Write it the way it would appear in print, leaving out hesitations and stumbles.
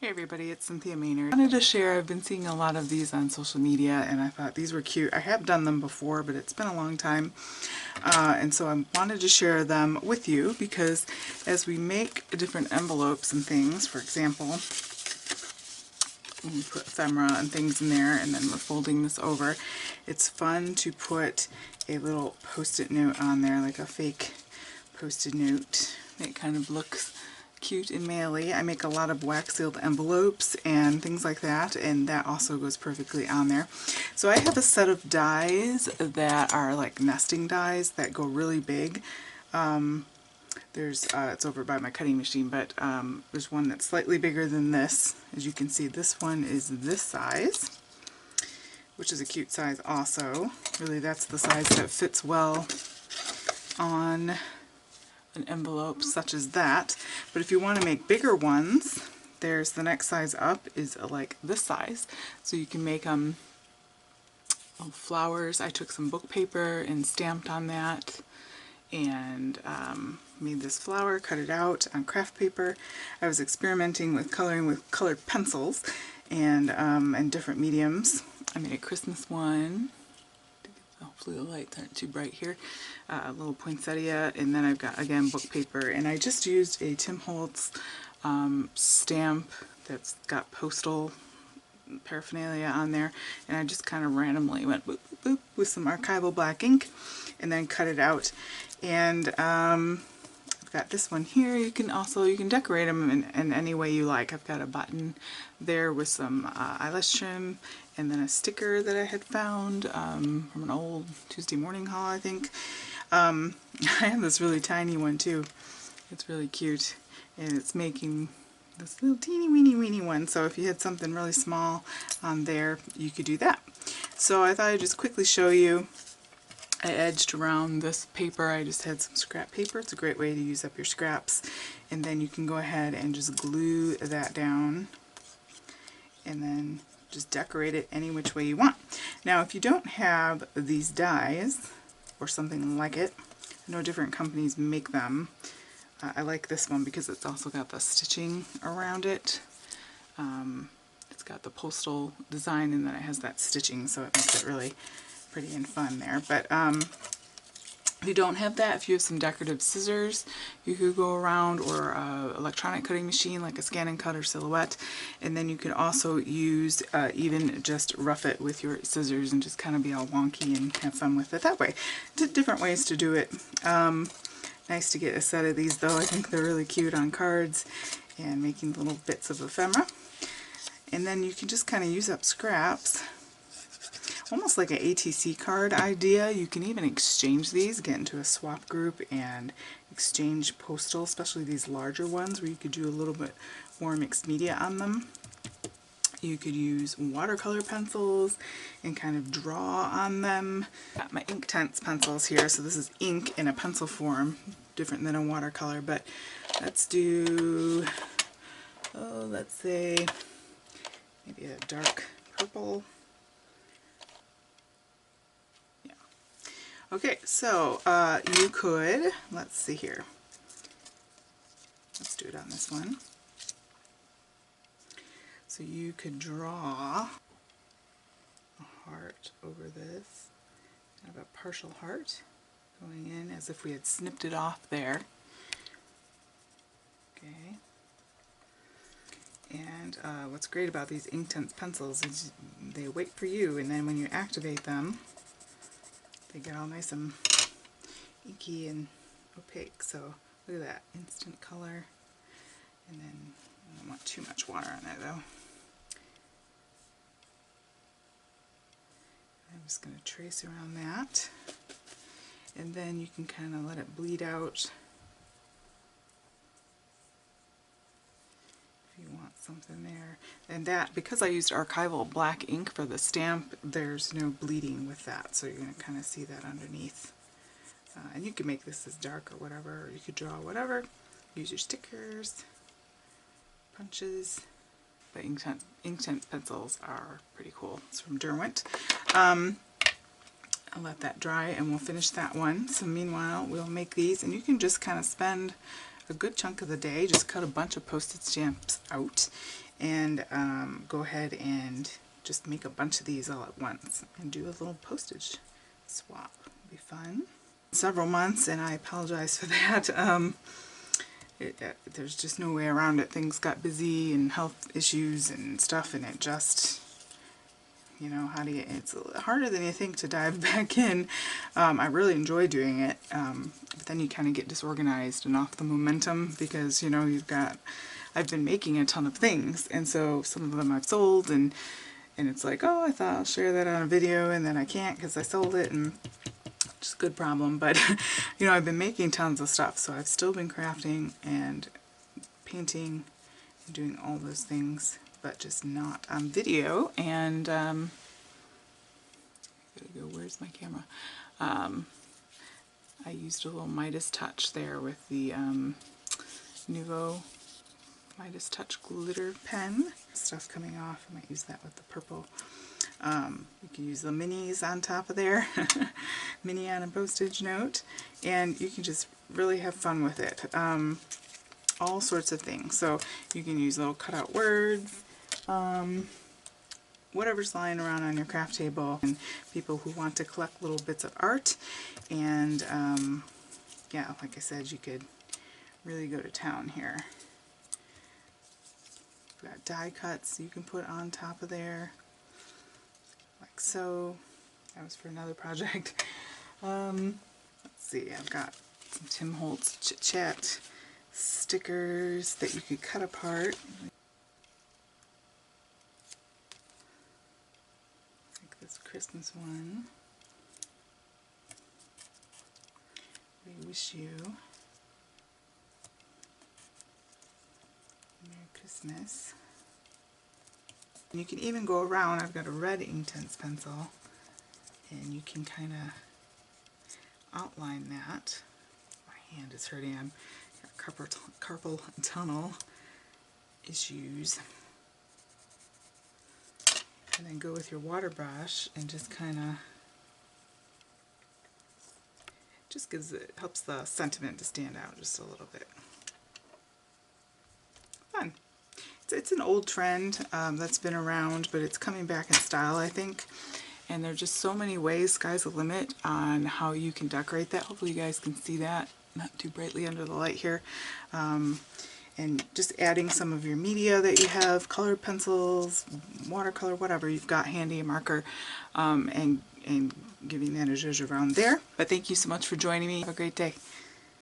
Hey everybody, it's Cynthia Maynard. I wanted to share, I've been seeing a lot of these on social media and I thought these were cute. I have done them before, but it's been a long time. And so I wanted to share them with you because as we make different envelopes and things, for example, we put ephemera and things in there and then we're folding this over, it's fun to put a little post-it note on there, like a fake post-it note. It kind of looks cute and maily. I make a lot of wax sealed envelopes and things like that, and that also goes perfectly on there. So I have a set of dies that are like nesting dies that go really big. It's over by my cutting machine, but there's one that's slightly bigger than this. As you can see, this one is this size, which is a cute size also. Really, that's the size that fits well on an envelope such as that. But if you want to make bigger ones, there's the next size up is like this size. So you can make them flowers. I took some book paper and stamped on that and made this flower, cut it out on craft paper. I was experimenting with coloring with colored pencils and different mediums. I made a Christmas one. Hopefully the lights aren't too bright here. A little poinsettia, and then I've got, again, book paper. And I just used a Tim Holtz stamp that's got postal paraphernalia on there. And I just kind of randomly went boop, boop, boop with some archival black ink and then cut it out. And I've got this one here. You can decorate them in any way you like. I've got a button there with some eyelash trim and then a sticker that I had found from an old Tuesday morning haul, I think. I have this really tiny one too. It's really cute, and it's making this little teeny weeny one. So if you had something really small on there, you could do that. So I thought I'd just quickly show you. I edged around this paper. I just had some scrap paper. It's a great way to use up your scraps. And then you can go ahead and just glue that down and then just decorate it any which way you want. Now if you don't have these dies or something like it, I know different companies make them. I like this one because it's also got the stitching around it. It's got the postal design and then it has that stitching, so it makes it really pretty and fun there. But if you don't have that, if you have some decorative scissors, you could go around, or an electronic cutting machine like a Scan and Cut or Silhouette, and then you can also use even just rough it with your scissors and just kind of be all wonky and have fun with it that way. Different ways to do it. Nice to get a set of these though. I think they're really cute on cards and making little bits of ephemera. And then you can just kind of use up scraps. Almost like an ATC card idea. You can even exchange these, get into a swap group and exchange postal, especially these larger ones where you could do a little bit more mixed media on them. You could use watercolor pencils and kind of draw on them. Got my Inktense pencils here, so this is ink in a pencil form, different than a watercolor, but let's do, let's say maybe a dark purple. Okay, so you could, let's see here, let's do it on this one. So you could draw a heart over this, kind of a partial heart going in as if we had snipped it off there. Okay. And what's great about these Inktense pencils is they wait for you, and then when you activate them, they get all nice and inky and opaque. So look at that, instant color. And then I don't want too much water on there though. I'm just going to trace around that. And then you can kind of let it bleed out if you want something there. And that, because I used archival black ink for the stamp, there's no bleeding with that, so you're going to kind of see that underneath. And you can make this as dark or whatever, or you could draw whatever. Use your stickers, punches. The Inktense pencils are pretty cool. It's from Derwent. I'll let that dry and we'll finish that one. So meanwhile, we'll make these, and you can just kind of spend a good chunk of the day, just cut a bunch of postage stamps out and go ahead and just make a bunch of these all at once and do a little postage swap. It'll be fun. Several months, and I apologize for that. There's just no way around it. Things got busy and health issues and stuff, and it just, you know, it's harder than you think to dive back in. I really enjoy doing it, but then you kind of get disorganized and off the momentum because, you know, I've been making a ton of things, and so some of them I've sold, and it's like, oh, I thought I'll share that on a video, and then I can't because I sold it, and it's a good problem. But you know, I've been making tons of stuff, so I've still been crafting and painting and doing all those things, but just not on video. And gotta go, where's my camera? I used a little Midas touch there with the Nuvo Midas Touch glitter pen. Stuff coming off, I might use that with the purple. You can use the minis on top of there, mini on a postage note, and you can just really have fun with it. All sorts of things. So you can use little cutout words, whatever's lying around on your craft table, and people who want to collect little bits of art. And yeah, like I said, you could really go to town here. We've got die cuts you can put on top of there, like so. That was for another project. Let's see, I've got some Tim Holtz Chit Chat stickers that you could cut apart. Like this Christmas one. We wish you Merry Christmas. And you can even go around. I've got a red Inktense pencil, and you can kind of outline that. My hand is hurting. I've got carpal tunnel issues. And then go with your water brush and just kind of, helps the sentiment to stand out just a little bit. Fun. It's an old trend that's been around, but it's coming back in style, I think. And there are just so many ways, sky's the limit on how you can decorate that. Hopefully you guys can see that, not too brightly under the light here. And just adding some of your media that you have, colored pencils, watercolor, whatever you've got handy, a marker, and giving that a zhuzh around there. But thank you so much for joining me. Have a great day.